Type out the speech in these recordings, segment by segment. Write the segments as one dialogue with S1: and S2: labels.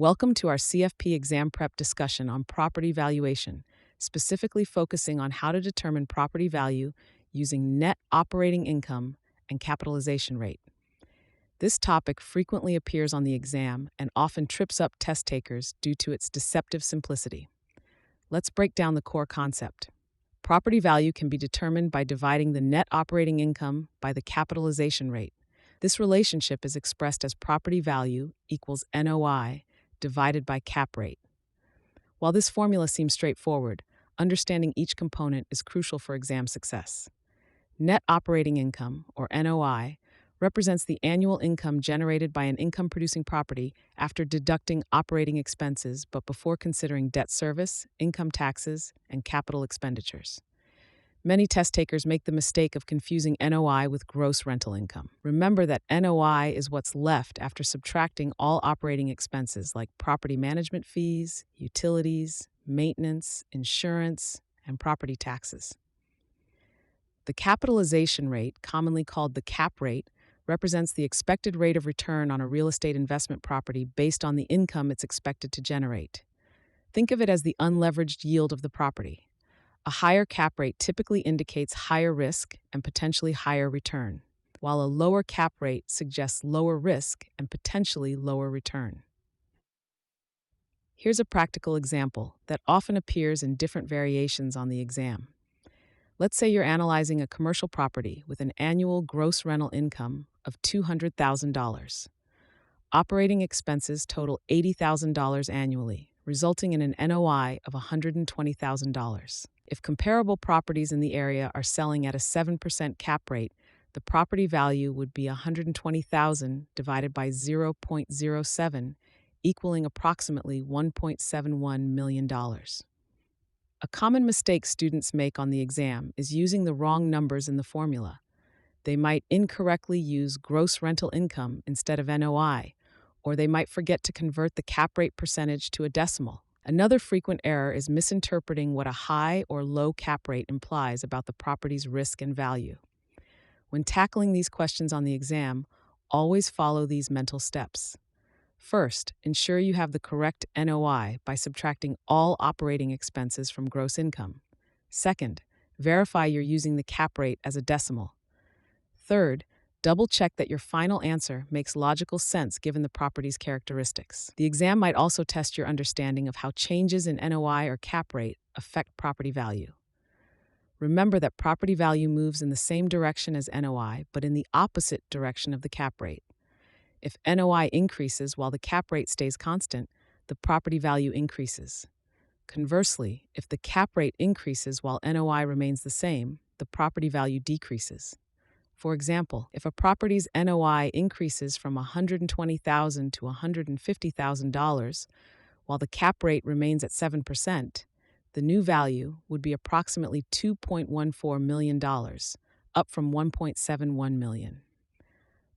S1: Welcome to our CFP exam prep discussion on property valuation, specifically focusing on how to determine property value using net operating income and capitalization rate. This topic frequently appears on the exam and often trips up test takers due to its deceptive simplicity. Let's break down the core concept. Property value can be determined by dividing the net operating income by the capitalization rate. This relationship is expressed as property value equals NOI divided by cap rate. While this formula seems straightforward, understanding each component is crucial for exam success. Net operating income, or NOI, represents the annual income generated by an income-producing property after deducting operating expenses but before considering debt service, income taxes, and capital expenditures. Many test takers make the mistake of confusing NOI with gross rental income. Remember that NOI is what's left after subtracting all operating expenses like property management fees, utilities, maintenance, insurance, and property taxes. The capitalization rate, commonly called the cap rate, represents the expected rate of return on a real estate investment property based on the income it's expected to generate. Think of it as the unleveraged yield of the property. A higher cap rate typically indicates higher risk and potentially higher return, while a lower cap rate suggests lower risk and potentially lower return. Here's a practical example that often appears in different variations on the exam. Let's say you're analyzing a commercial property with an annual gross rental income of $200,000. Operating expenses total $80,000 annually, resulting in an NOI of $120,000. If comparable properties in the area are selling at a 7% cap rate, the property value would be $120,000 divided by 0.07, equaling approximately $1.71 million. A common mistake students make on the exam is using the wrong numbers in the formula. They might incorrectly use gross rental income instead of NOI, or they might forget to convert the cap rate percentage to a decimal. Another frequent error is misinterpreting what a high or low cap rate implies about the property's risk and value. When tackling these questions on the exam, always follow these mental steps. First, ensure you have the correct NOI by subtracting all operating expenses from gross income. Second, verify you're using the cap rate as a decimal. Third, double-check that your final answer makes logical sense given the property's characteristics. The exam might also test your understanding of how changes in NOI or cap rate affect property value. Remember that property value moves in the same direction as NOI, but in the opposite direction of the cap rate. If NOI increases while the cap rate stays constant, the property value increases. Conversely, if the cap rate increases while NOI remains the same, the property value decreases. For example, if a property's NOI increases from $120,000 to $150,000, while the cap rate remains at 7%, the new value would be approximately $2.14 million, up from $1.71 million.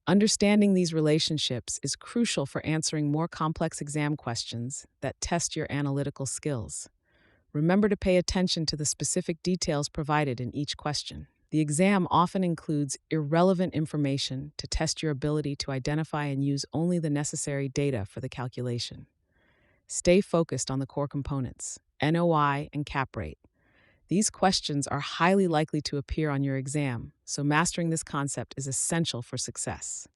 S1: Understanding these relationships is crucial for answering more complex exam questions that test your analytical skills. Remember to pay attention to the specific details provided in each question. The exam often includes irrelevant information to test your ability to identify and use only the necessary data for the calculation. Stay focused on the core components, NOI and cap rate. These questions are highly likely to appear on your exam, so mastering this concept is essential for success.